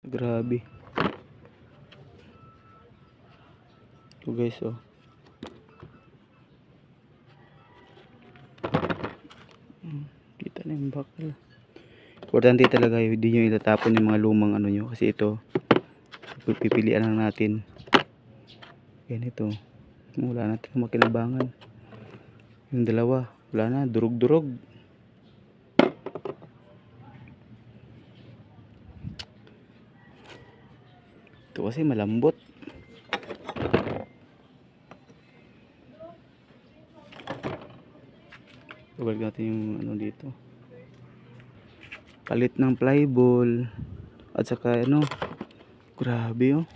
Grabe. Ito guys, oh. Kita na yung bakal. Importante talaga hindi nyo itatapon yung mga lumang ano nyo. Kasi ito, pipilian lang natin. Yan ito. Wala natin makinabangan. Yung dalawa, wala na. Durog-durog. Ito kasi malambot. Balik natin yung ano dito. Palit ng flyball. At saka ano. Grabe oh.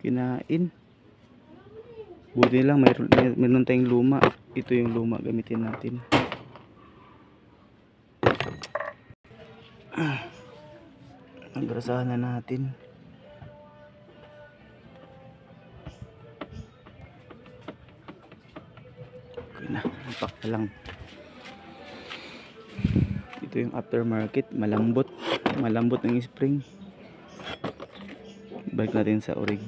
Kinain. Buti lang mayroon tayong luma. Ito yung luma gamitin natin. Nabrasahan na natin. Okay na, napak na lang. Ito yung aftermarket, malambot ng spring. Balik natin sa orig.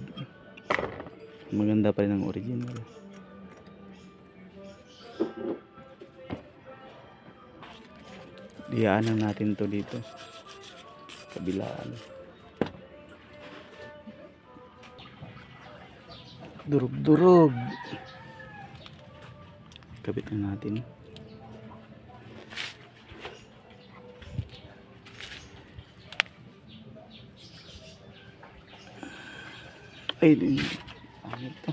Maganda pa rin ang original. Diyaanan natin to dito. Kabilaan. Durog-durog. Kabit na natin. Ay, ano to?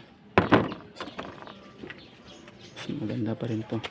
Mas maganda pa rin to.